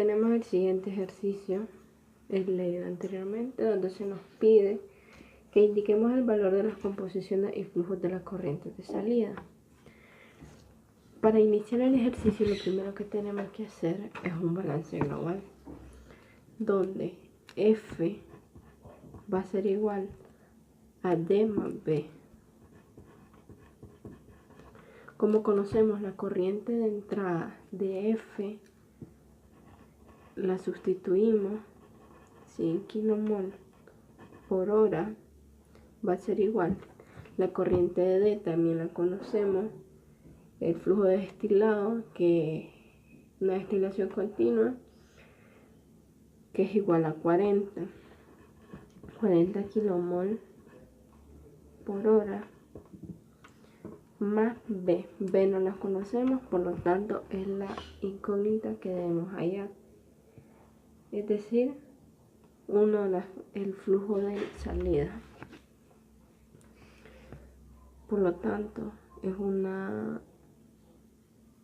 tenemos el siguiente ejercicio, el leído anteriormente, donde se nos pide que indiquemos el valor de las composiciones y flujos de las corrientes de salida. Para iniciar el ejercicio, lo primero que tenemos que hacer es un balance global, donde F va a ser igual a D más B. Como conocemos la corriente de entrada de F, la sustituimos 100 kmol por hora, va a ser igual. La corriente de D también la conocemos, el flujo de destilado, que una destilación continua, que es igual a 40 kmol por hora, más B. B no la conocemos, por lo tanto es la incógnita que debemos hallar. Es decir, el flujo de salida. Por lo tanto,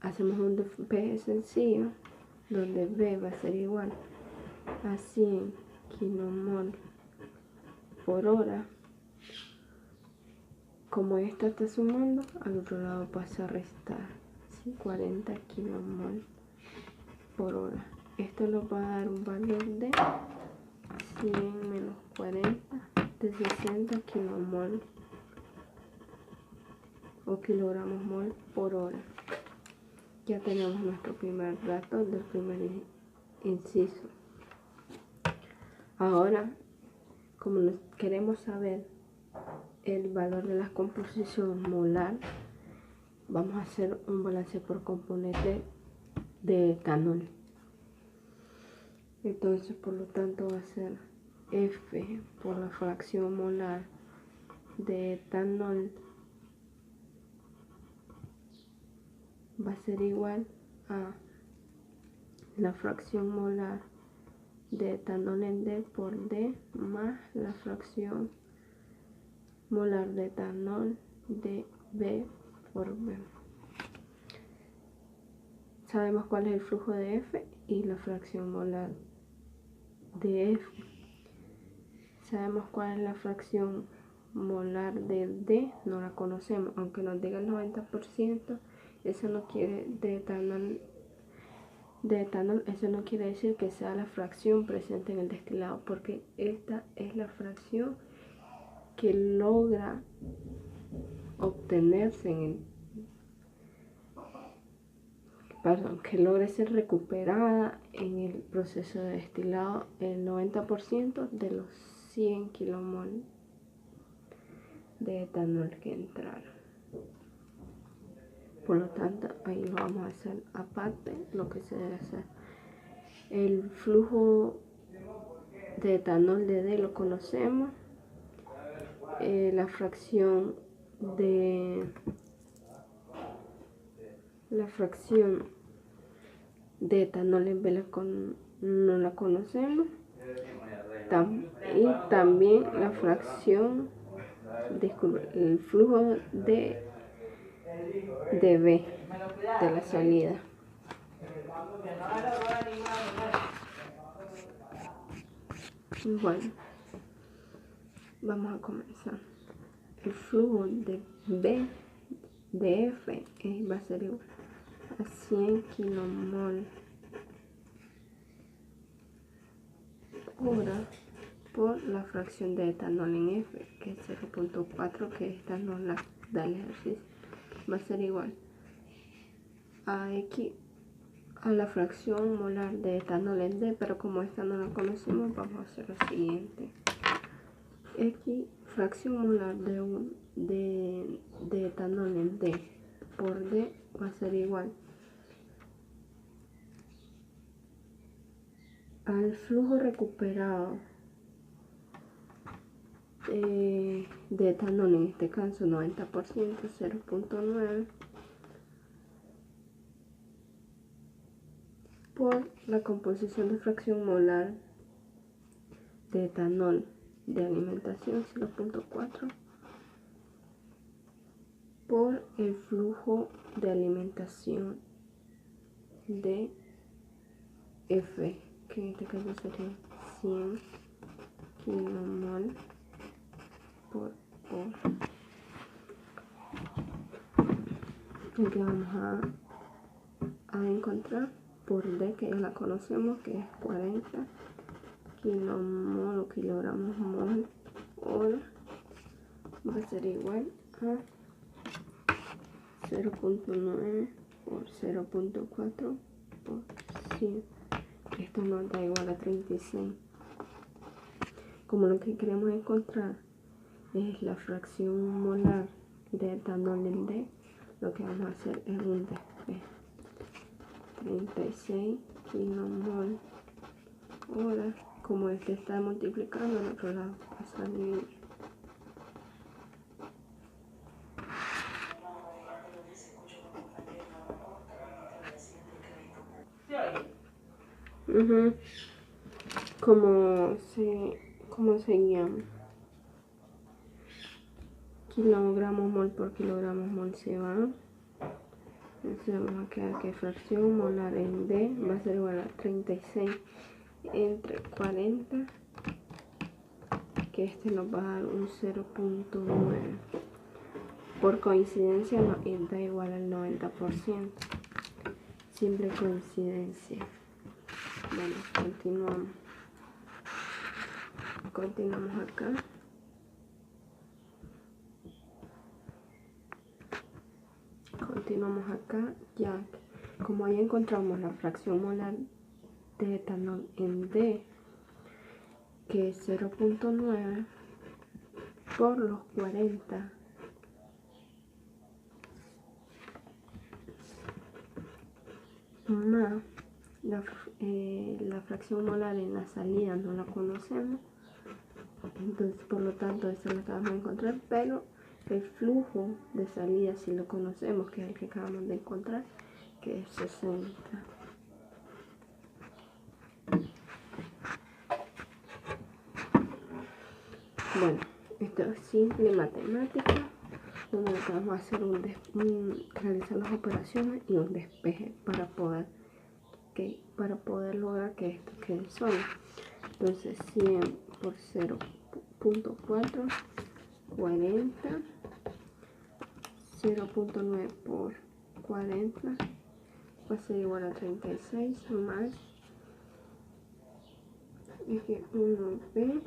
hacemos un despeje sencillo, donde B va a ser igual a 100 kmol por hora. Como esta está sumando, al otro lado pasa a restar, ¿sí? 40 kmol por hora. Esto nos va a dar un valor de 100 menos 40 de 60 kmol o kilogramos mol por hora. Ya tenemos nuestro primer dato del primer inciso. Ahora, como queremos saber el valor de la composición molar, vamos a hacer un balance por componente de etanol. Entonces, por lo tanto, va a ser F por la fracción molar de etanol, va a ser igual a la fracción molar de etanol en D por D más la fracción molar de etanol de B por B. Sabemos cuál es el flujo de F y la fracción molar de F. Sabemos cuál es la fracción molar de D, no la conocemos, aunque nos diga el 90%, eso no quiere de etanol, eso no quiere decir que sea la fracción presente en el destilado, porque esta es la fracción que logra obtenerse que logra ser recuperada en el proceso de destilado el 90% de los 100 kmol de etanol que entraron. Por lo tanto, ahí lo vamos a hacer aparte, lo que se debe hacer. El flujo de etanol de D lo conocemos. La fracción de etanol en B no la conocemos. Y también la fracción, el flujo de B, de la salida. Bueno, vamos a comenzar. El flujo de B de F va a ser igual a 100 kmol hora por la fracción de etanol en F, que es 0.4, que esta nos la da el ejercicio. Va a ser igual a X a la fracción molar de etanol en D, pero como esta no la conocemos, vamos a hacer lo siguiente. X fracción molar de etanol en D por D va a ser igual al flujo recuperado de etanol, en este caso 90%, 0.9, por la composición de fracción molar de etanol de alimentación, 0.4, por el flujo de alimentación de F, que en este caso sería 100 kilomol por hora. Aquí vamos a encontrar por D, que ya la conocemos, que es 40 kilomol o kilogramos mol hora, va a ser igual a 0.9 por 0.4 por 100. Esto nos da igual a 36. Como lo que queremos encontrar es la fracción molar de etanol en D, lo que vamos a hacer es un despeje. 36 kilomol hora. Como este está multiplicando, al otro lado pasa a dividir. ¿Cómo se llama? Kilogramos mol por kilogramos mol se va. Entonces vamos a quedar que fracción molar en D va a ser igual a 36 entre 40, que este nos va a dar un 0.9. Por coincidencia nos da igual al 90%. Simple coincidencia. Bueno, continuamos acá. Continuamos acá, ya como ya encontramos la fracción molar de etanol en D, que es 0.9 por los 40 más la fracción molar en la salida no la conocemos, entonces por lo tanto eso lo acabamos de encontrar, pero el flujo de salida sí lo conocemos, que es el que acabamos de encontrar, que es 60. Bueno, esto es simple matemática, donde vamos a hacer realizar las operaciones y un despeje para poder lograr que esto quede solo. Entonces 100 por 0.4, 40, 0.9 por 40 va a ser igual a 36 más eje 1b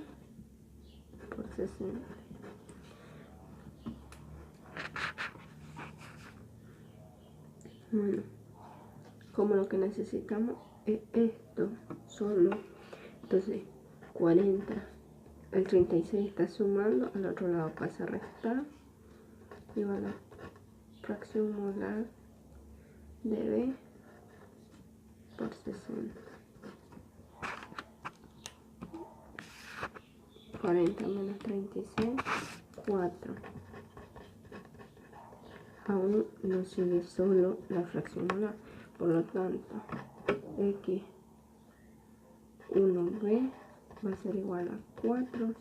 por 60. Bueno, como lo que necesitamos es esto solo, entonces 40, el 36 está sumando, al otro lado pasa a restar, y va la fracción molar de B por 60. 40 menos 36, 4. Aún no sigue solo la fracción molar, por lo tanto x 1b va a ser igual a 4.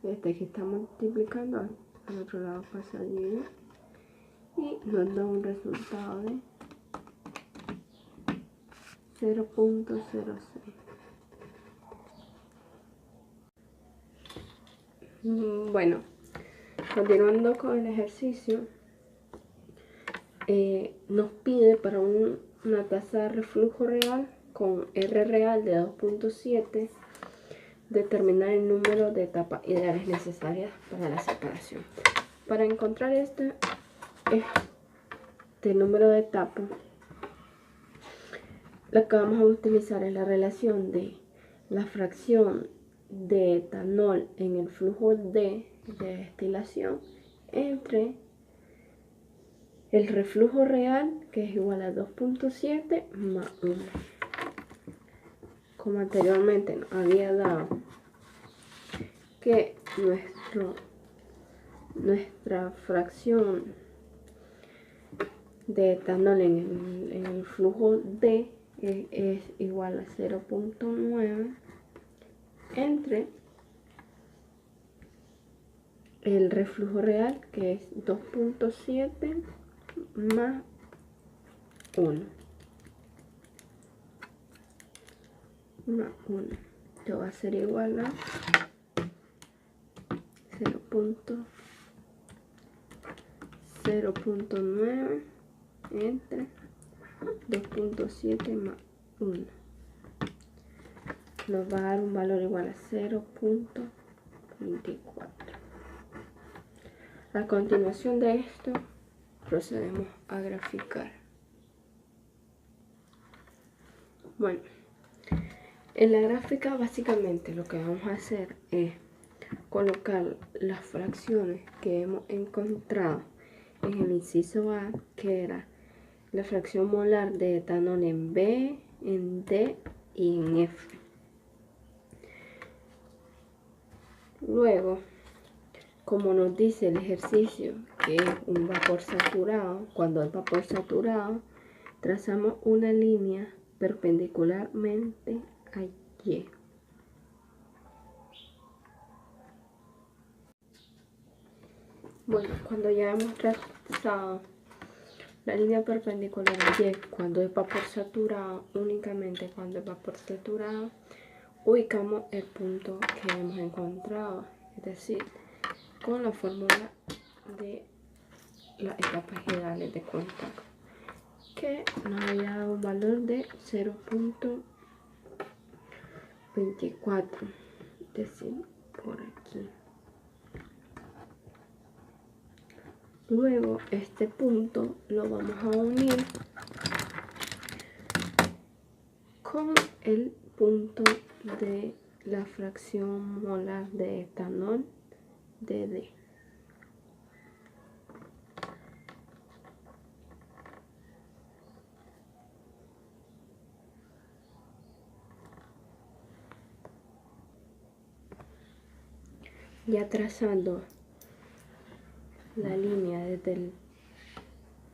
Este que está multiplicando al otro lado pasa a dividir y nos da un resultado de 0.06. Bueno, continuando con el ejercicio, nos pide para una tasa de reflujo real con R real de 2.7 determinar el número de etapas ideales necesarias para la separación. Para encontrar este número de etapas, lo que vamos a utilizar es la relación de la fracción de etanol en el flujo de destilación entre el reflujo real, que es igual a 2.7 más 1. Como anteriormente nos había dado que nuestra fracción de etanol en el flujo D es igual a 0.9 entre el reflujo real, que es 2.7 más 1. más 1. Esto va a ser igual a 0.9 entre 2.7 más 1. Nos va a dar un valor igual a 0.24. A continuación de esto, procedemos a graficar. Bueno, en la gráfica básicamente lo que vamos a hacer es colocar las fracciones que hemos encontrado en el inciso A, que era la fracción molar de etanol en B, en D y en F. Luego, como nos dice el ejercicio que es un vapor saturado, cuando es vapor saturado, trazamos una línea perpendicularmente a Y. Bueno, cuando ya hemos trazado la línea perpendicular a Y, cuando es vapor saturado, únicamente cuando es vapor saturado, ubicamos el punto que hemos encontrado, es decir, con la fórmula de las etapas ideales de contacto, que nos había dado un valor de 0.24, es decir, por aquí. Luego este punto lo vamos a unir con el punto de la fracción molar de etanol de D. Ya trazando la línea desde el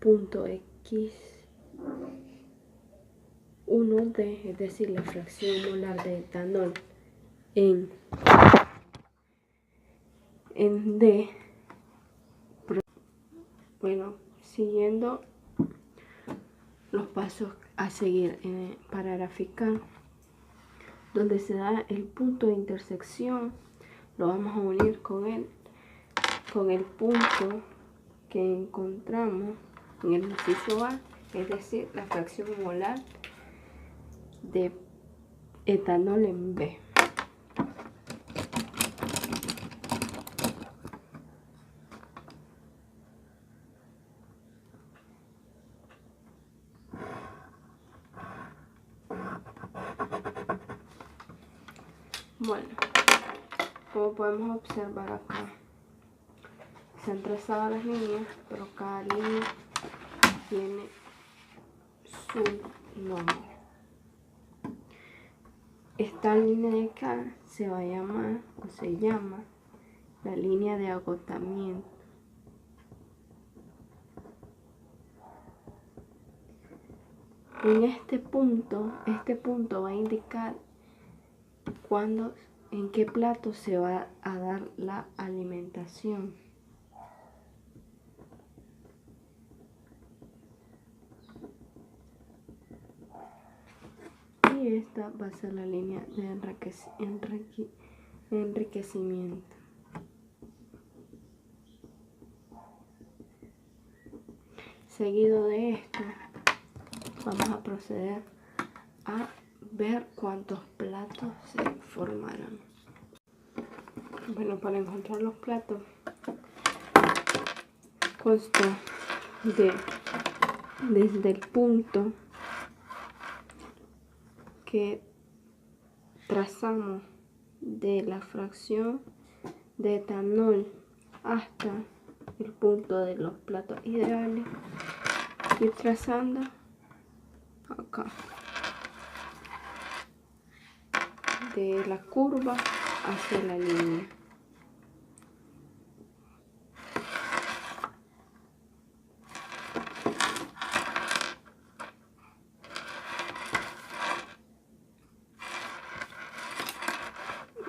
punto X1D, es decir, la fracción molar de etanol en D. Bueno, siguiendo los pasos a seguir para graficar, donde se da el punto de intersección, lo vamos a unir con el punto que encontramos en el inciso A, es decir, la fracción molar de etanol en B. Bueno, como podemos observar acá, se han trazado las líneas, pero cada línea tiene su nombre. Esta línea de acá se va a llamar, o se llama, la línea de agotamiento. En este punto va a indicar en qué plato se va a dar la alimentación. Y esta va a ser la línea de enriquecimiento. Seguido de esto, vamos a proceder a ver cuántos platos se formarán. Bueno, para encontrar los platos, consta desde el punto que trazamos de la fracción de etanol hasta el punto de los platos ideales, ir trazando acá de la curva hacia la línea.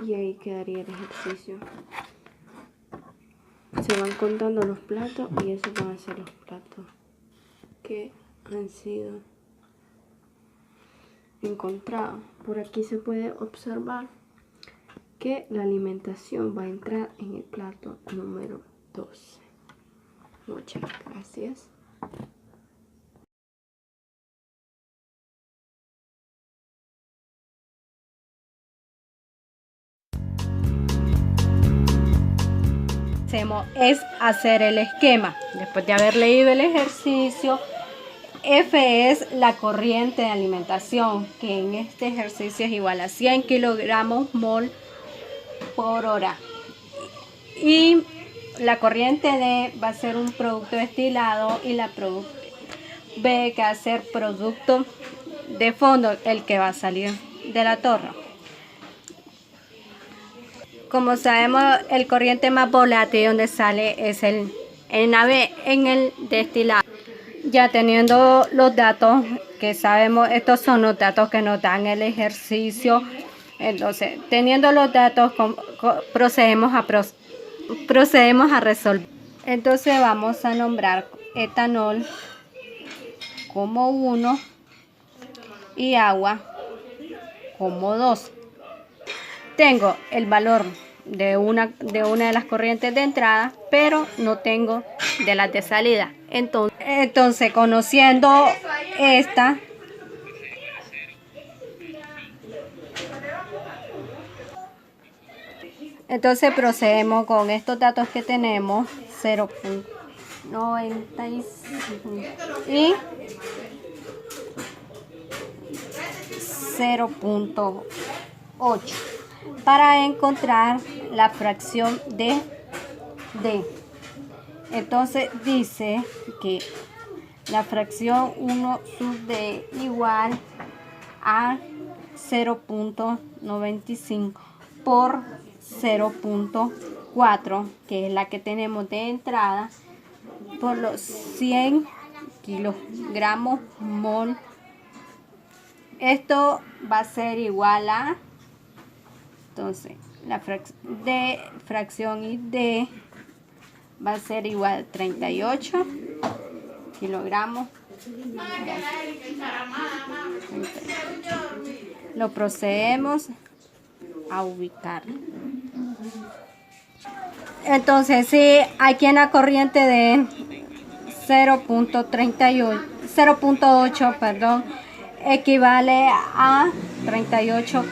Y ahí quedaría el ejercicio. Se van contando los platos y esos van a ser los platos que han sido encontrado. Por aquí se puede observar que la alimentación va a entrar en el plato número 12. Muchas gracias. Es hacer el esquema. Después de haber leído el ejercicio, F es la corriente de alimentación, que en este ejercicio es igual a 100 kilogramos mol por hora. Y la corriente D va a ser un producto destilado y la B que va a ser producto de fondo, el que va a salir de la torre. Como sabemos, el corriente más volátil donde sale es en el destilado. Ya teniendo los datos que sabemos, estos son los datos que nos dan el ejercicio. Entonces, teniendo los datos, procedemos a resolver. Entonces vamos a nombrar etanol como 1 y agua como 2. Tengo el valor de una de las corrientes de entrada, pero no tengo de las de salida. Entonces conociendo esta, entonces procedemos con estos datos que tenemos, 0.95 y 0.8 para encontrar la fracción de D. Entonces dice que la fracción 1 sub D igual a 0.95 por 0.4, que es la que tenemos de entrada, por los 100 kilogramos mol. Esto va a ser igual a, entonces, la fracción y D va a ser igual a 38 kilogramos. Lo procedemos a ubicar. Entonces, si aquí en la corriente de 0.8, perdón, equivale a 38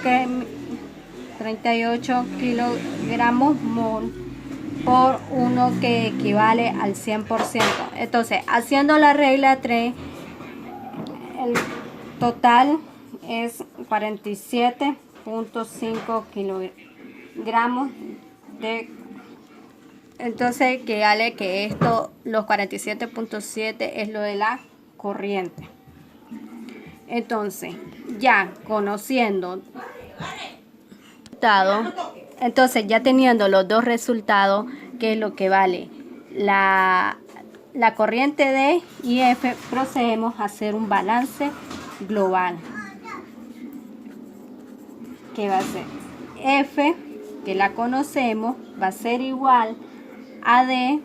kilogramos mol por 1, que equivale al 100%. Entonces, haciendo la regla 3, el total es 47.5 kilogramos de. Entonces, equivale que esto, los 47.7 es lo de la corriente. Entonces, ya conociendo, entonces ya teniendo los dos resultados, que es lo que vale la corriente D y F, procedemos a hacer un balance global, que va a ser F, que la conocemos, va a ser igual a D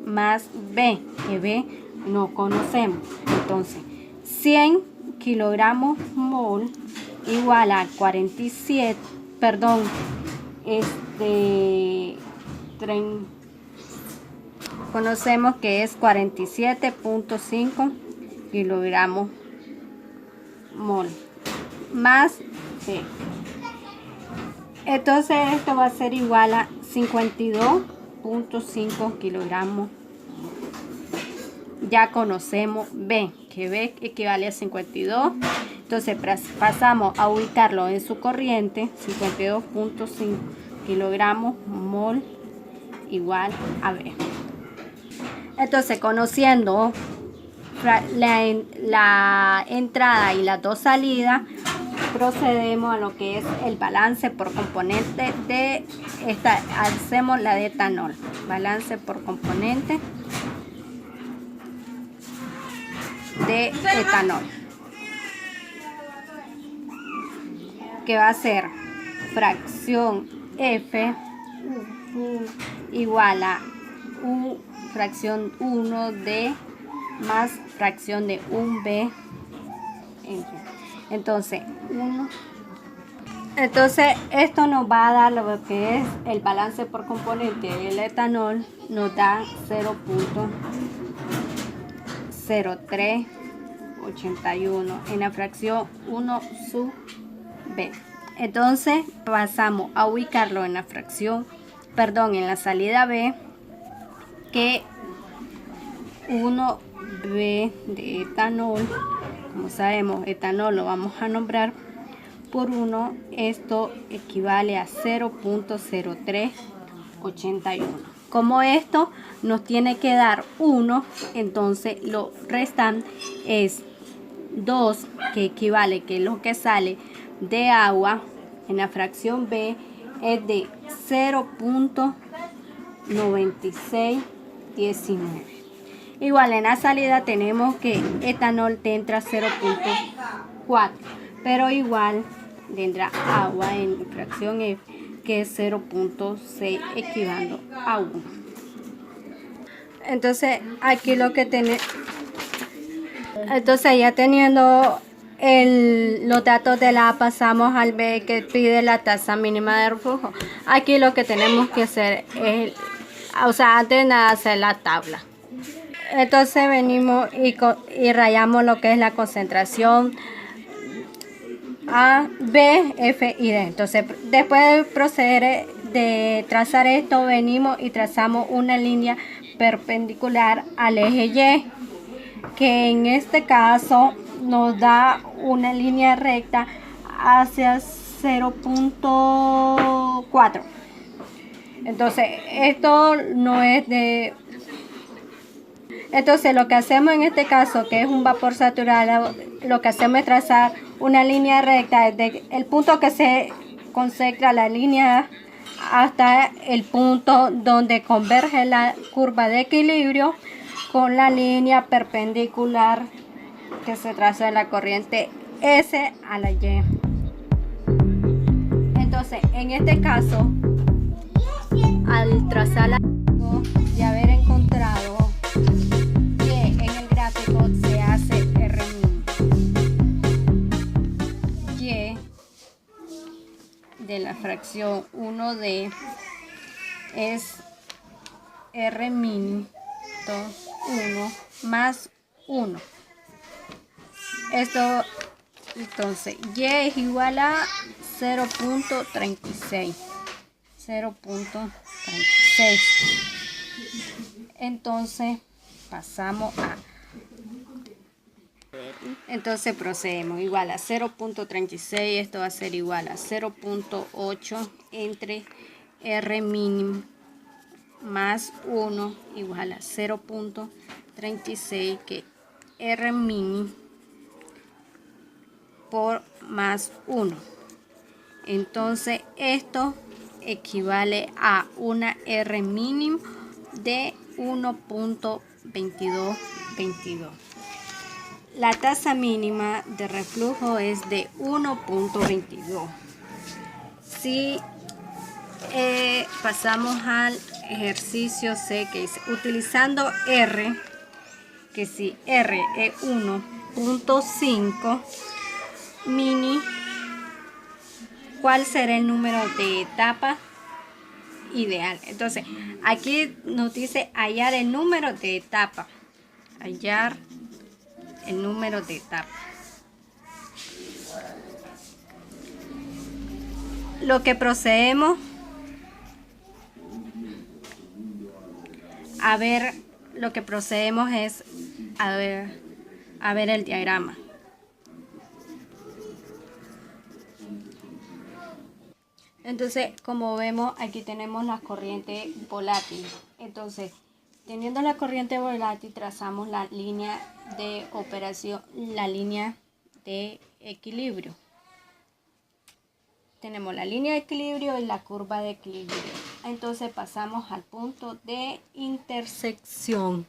más B, que B no conocemos. Entonces, 100 kilogramos mol igual a 47, perdón, conocemos que es 47.5 kilogramos mol más C. Entonces esto va a ser igual a 52.5 kilogramos. Ya conocemos B, que B equivale a 52. Entonces pasamos a ubicarlo en su corriente, 52.5 kilogramos mol igual a B. Entonces, conociendo la entrada y las dos salidas, procedemos a lo que es el balance por componente de esta. Hacemos la de etanol, balance por componente de etanol, que va a ser fracción F igual a fracción 1 D más fracción de 1 B. Entonces, esto nos va a dar lo que es el balance por componente. El etanol nos da 0.0381 en la fracción 1 sub B. Entonces pasamos a ubicarlo en la fracción, en la salida B, que 1B de etanol, como sabemos, etanol lo vamos a nombrar por 1, esto equivale a 0.0381. Como esto nos tiene que dar 1, entonces lo restante es 2, que equivale, que es lo que sale de agua en la fracción B, es de 0.9619. Igual en la salida tenemos que etanol te entra 0.4, pero igual tendrá agua en fracción F, que es 0.6, equivaliendo a 1. Entonces aquí lo que tenemos, entonces ya teniendo los datos de la A, pasamos al B, que pide la tasa mínima de reflujo. Aquí lo que tenemos que hacer es, antes de nada, hacer la tabla. Entonces venimos y rayamos lo que es la concentración A, B, F y D. Entonces, después de proceder de trazar esto, venimos y trazamos una línea perpendicular al eje Y, que en este caso nos da una línea recta hacia 0.4. Entonces, esto no es de... Entonces, lo que hacemos en este caso, que es un vapor saturado, lo que hacemos es trazar una línea recta desde el punto que se concentra la línea hasta el punto donde converge la curva de equilibrio con la línea perpendicular que se traza de la corriente S a la Y. Entonces, en este caso, al trazar y haber encontrado Y en el gráfico, se hace R min. Y de la fracción 1D es R min 1 más 1. Esto, entonces, Y es igual a 0.36. 0.36. Entonces, pasamos a... Entonces procedemos igual a 0.36. Esto va a ser igual a 0.8 entre R mínimo más 1 igual a 0.36, que R mínimo por más 1. Entonces esto equivale a una R mínimo de 1.2222. La tasa mínima de reflujo es de 1.22. Si pasamos al ejercicio C, que dice, utilizando R, que si R es 1.5 mini, ¿cuál será el número de etapa ideal? Entonces, aquí nos dice hallar el número de etapa. Hallar el número de etapa. Lo que procedemos es a ver el diagrama. Entonces, como vemos, aquí tenemos la corriente volátil. Entonces, teniendo la corriente volátil, trazamos la línea de operación, la línea de equilibrio. Tenemos la línea de equilibrio y la curva de equilibrio. Entonces pasamos al punto de intersección.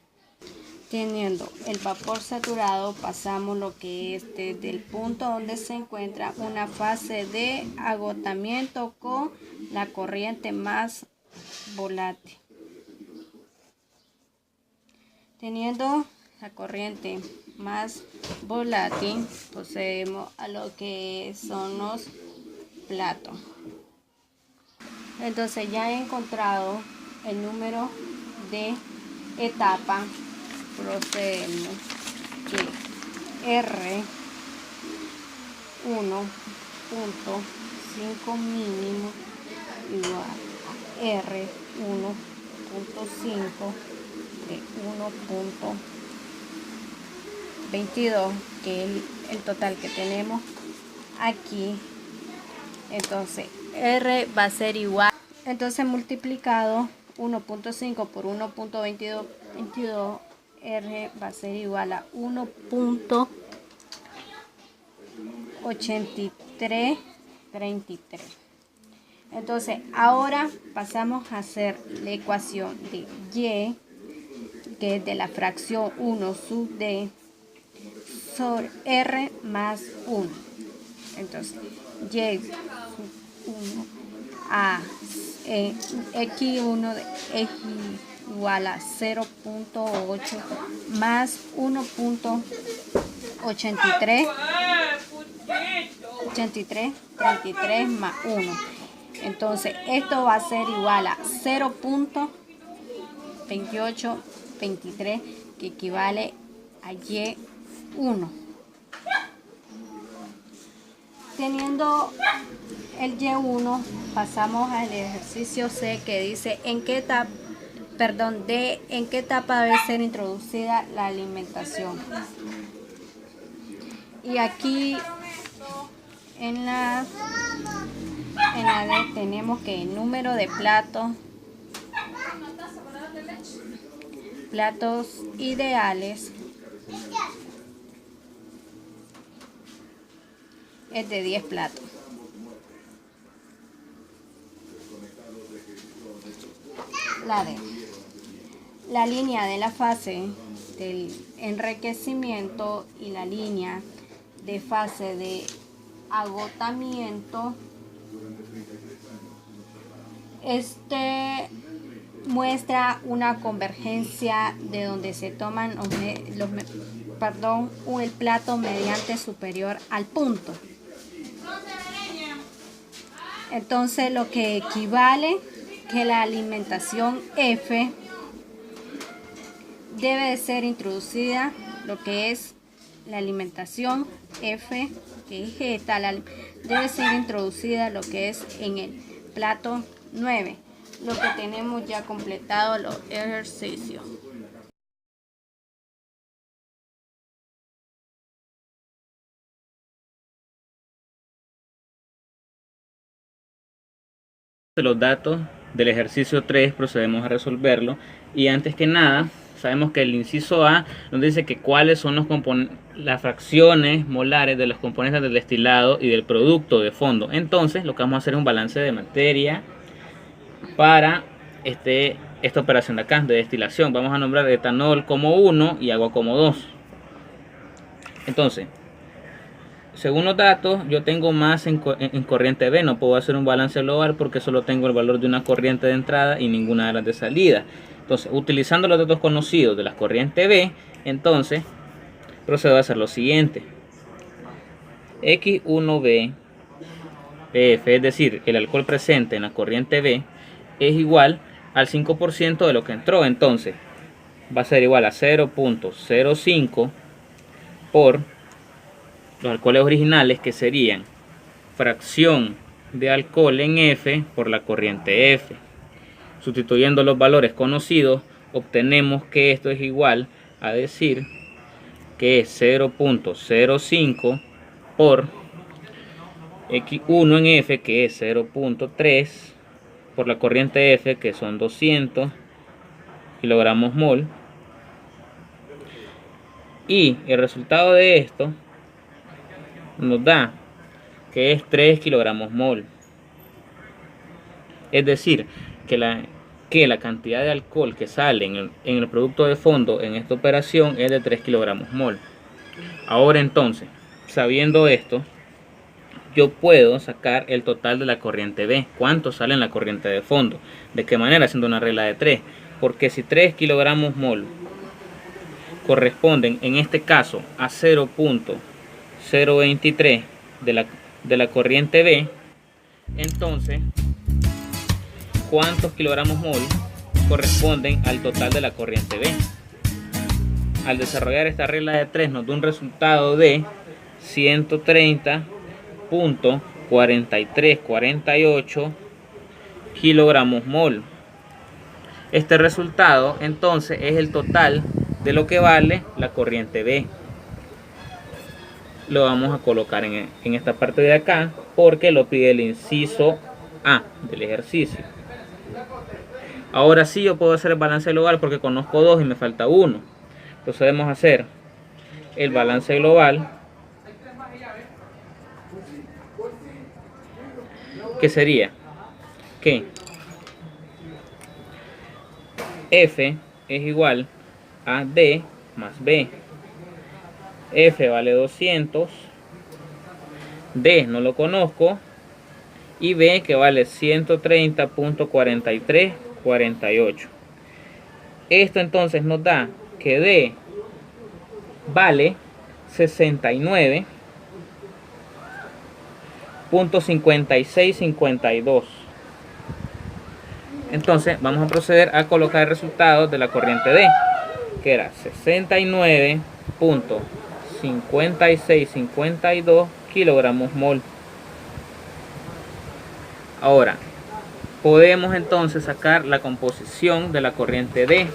Teniendo el vapor saturado, pasamos lo que es desde el punto donde se encuentra una fase de agotamiento con la corriente más volátil. Teniendo la corriente más volátil, procedemos a lo que son los platos. Entonces ya he encontrado el número de etapa, procedemos que R 1.5 mínimo igual a R 1.5 de 1.22, que es el total que tenemos aquí. Entonces R va a ser igual, entonces multiplicado 1.5 por 1.22, R va a ser igual a 1.8333. Entonces ahora pasamos a hacer la ecuación de Y, que es de la fracción 1 sub D sobre R más 1. Entonces Y sub 1 a X1 es igual a 0.8 más 1.8333 más 1. Entonces esto va a ser igual a 0.2823, que equivale a Y1. Teniendo el Y1, pasamos al ejercicio C, que dice en qué etapa, D, en qué etapa debe ser introducida la alimentación. Y aquí en la D tenemos que el número de platos ideales es de 10 platos. La D. La línea de la fase del enriquecimiento y la línea de fase de agotamiento muestra una convergencia de donde se toman el plato mediante superior al punto. Entonces lo que equivale que la alimentación F debe de ser introducida, lo que es la alimentación F, que es esta, debe ser introducida lo que es en el plato 9, lo que tenemos ya completado los ejercicios. Los datos del ejercicio 3 procedemos a resolverlo, y antes que nada sabemos que el inciso A nos dice que cuáles son las fracciones molares de los componentes del destilado y del producto de fondo. Entonces lo que vamos a hacer es un balance de materia para esta operación de acá de destilación. Vamos a nombrar etanol como 1 y agua como 2. Entonces, según los datos, yo tengo más en corriente B. No puedo hacer un balance global porque solo tengo el valor de una corriente de entrada y ninguna de las de salida. Entonces, utilizando los datos conocidos de la corriente B, entonces procedo a hacer lo siguiente. X1B PF, es decir, el alcohol presente en la corriente B, es igual al 5% de lo que entró. Entonces, va a ser igual a 0.05 por los alcoholes originales, que serían fracción de alcohol en F por la corriente F. Sustituyendo los valores conocidos, obtenemos que esto es igual a decir que es 0.05 por X1 en F, que es 0.3 por la corriente F, que son 200 kilogramos mol, y el resultado de esto nos da que es 3 kilogramos mol. Es decir, que la cantidad de alcohol que sale en el producto de fondo en esta operación es de 3 kilogramos mol. Ahora entonces, sabiendo esto, yo puedo sacar el total de la corriente B. ¿Cuánto sale en la corriente de fondo? ¿De qué manera? Haciendo una regla de 3. Porque si 3 kilogramos mol corresponden en este caso a 0.023 de la corriente B, entonces ¿cuántos kilogramos mol corresponden al total de la corriente B? Al desarrollar esta regla de 3 nos da un resultado de 130.4348 kilogramos mol. Este resultado entonces es el total de lo que vale la corriente B. Lo vamos a colocar en esta parte de acá porque lo pide el inciso A del ejercicio. Ahora sí yo puedo hacer el balance global porque conozco 2 y me falta 1. Procedemos a hacer el balance global, que sería que F es igual a D más B. F vale 200, D no lo conozco, y B que vale 130.4348. Esto entonces nos da que D vale 69.5652. Entonces vamos a proceder a colocar el resultado de la corriente D, que era 69.5652 kilogramos mol. Ahora podemos entonces sacar la composición de la corriente D.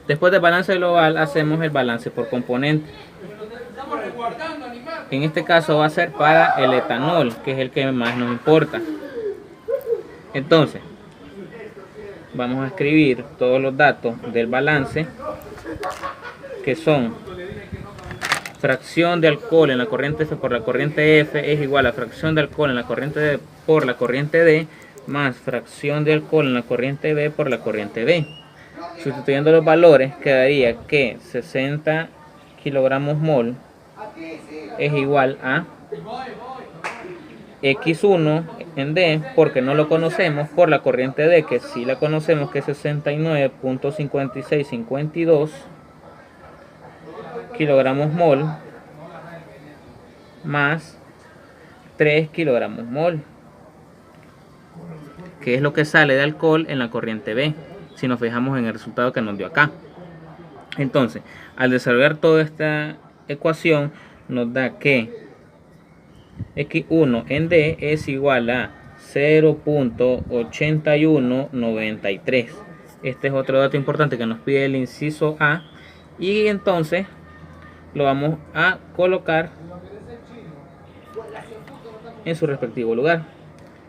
Después del balance global hacemos el balance por componente. En este caso va a ser para el etanol, que es el que más nos importa. Entonces vamos a escribir todos los datos del balance, que son fracción de alcohol en la corriente F por la corriente F es igual a fracción de alcohol en la corriente D por la corriente D más fracción de alcohol en la corriente B por la corriente B. Sustituyendo los valores quedaría que 60 kilogramos mol es igual a X1 en D, porque no lo conocemos, por la corriente D, que sí la conocemos, que es 69.5652 kilogramos mol, más 3 kilogramos mol, que es lo que sale de alcohol en la corriente B, si nos fijamos en el resultado que nos dio acá. Entonces, al desarrollar toda esta ecuación, nos da que X1 en D es igual a 0.8193. Este es otro dato importante que nos pide el inciso A, y entonces lo vamos a colocar en su respectivo lugar,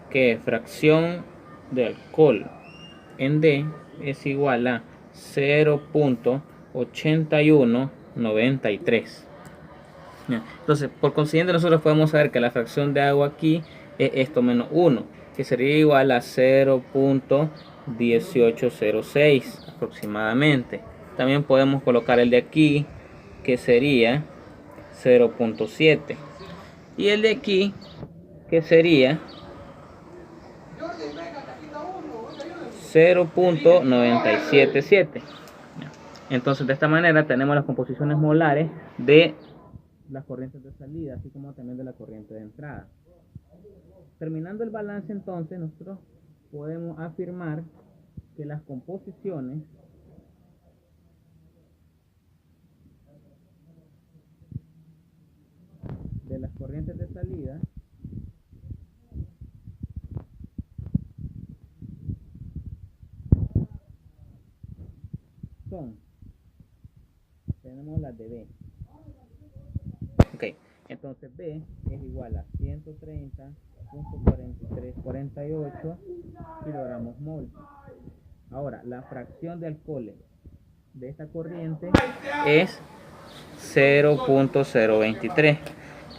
que fracción de alcohol en D es igual a 0.8193. Entonces, por consiguiente, nosotros podemos saber que la fracción de agua aquí es esto menos 1, que sería igual a 0.1806 aproximadamente. También podemos colocar el de aquí, que sería 0.7, y el de aquí, que sería 0.977. Entonces, de esta manera tenemos las composiciones molares de las corrientes de salida, así como también de la corriente de entrada. Terminando el balance, entonces nosotros podemos afirmar que las composiciones de las corrientes de salida son, tenemos las de B. Ok, entonces B es igual a 130.4348 kilogramos mol. Ahora, la fracción de alcoholes de esta corriente es 0.023,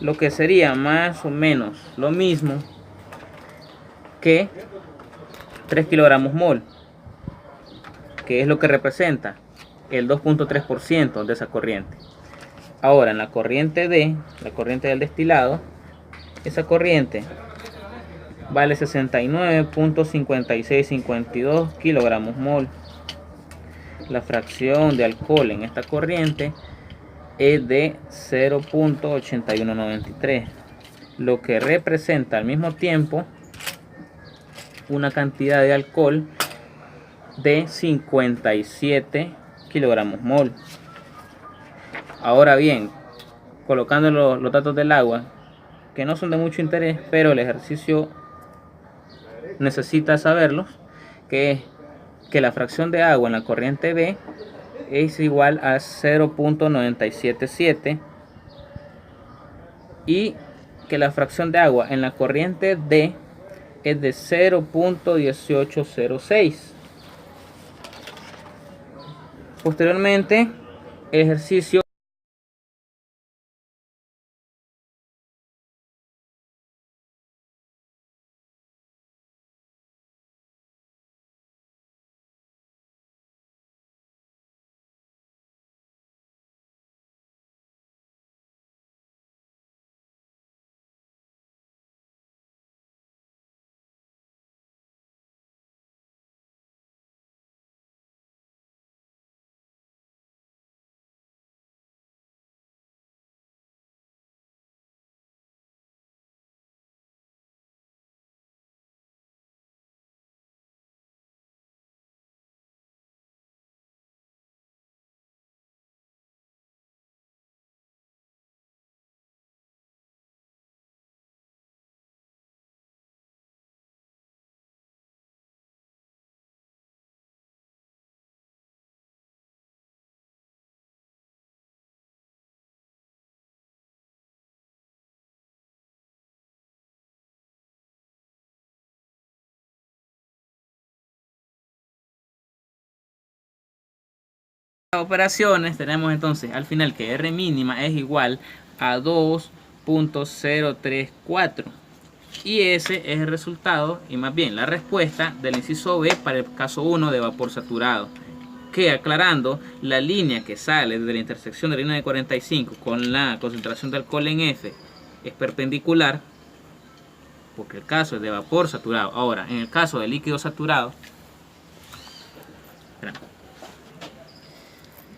lo que sería más o menos lo mismo que 3 kilogramos mol, que es lo que representa el 2.3% de esa corriente. Ahora, en la corriente D, la corriente del destilado, esa corriente vale 69.5652 kilogramos mol. la fracción de alcohol en esta corriente es de 0.8193, lo que representa al mismo tiempo una cantidad de alcohol de 57 kilogramos mol. Ahora bien, colocando los datos del agua, que no son de mucho interés, pero el ejercicio necesita saberlos, que es que la fracción de agua en la corriente B es igual a 0.977 y que la fracción de agua en la corriente D es de 0.1806. Posteriormente, el ejercicio operaciones tenemos entonces al final que R mínima es igual a 2.034 y ese es el resultado y más bien la respuesta del inciso B para el caso 1 de vapor saturado, que aclarando, la línea que sale desde la intersección de la línea de 45 con la concentración de alcohol en F es perpendicular porque el caso es de vapor saturado. Ahora en el caso de líquido saturado,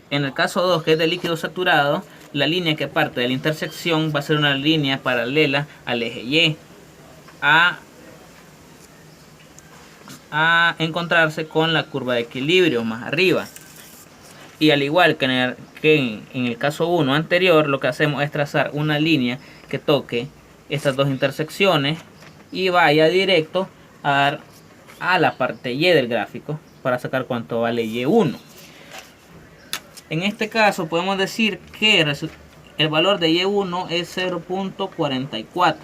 en el caso 2, que es de líquido saturado, la línea que parte de la intersección va a ser una línea paralela al eje Y a encontrarse con la curva de equilibrio más arriba. Y al igual que en el caso 1 anterior, lo que hacemos es trazar una línea que toque estas dos intersecciones y vaya directo a la parte Y del gráfico para sacar cuánto vale Y1. En este caso podemos decir que el valor de Y1 es 0.44.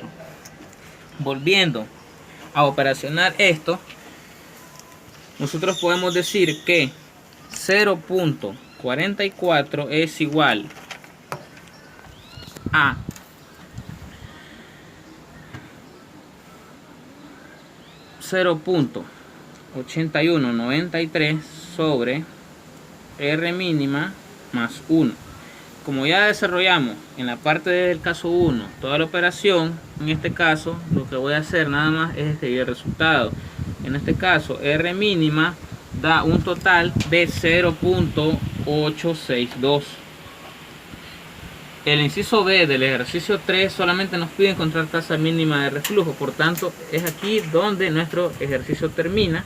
Volviendo a operacionar esto, nosotros podemos decir que 0.44 es igual a 0.8193 sobre R mínima más 1. Como ya desarrollamos en la parte del caso 1 toda la operación, en este caso lo que voy a hacer nada más es escribir el resultado. En este caso R mínima da un total de 0.862. El inciso B del ejercicio 3 solamente nos pide encontrar tasa mínima de reflujo, por tanto es aquí donde nuestro ejercicio termina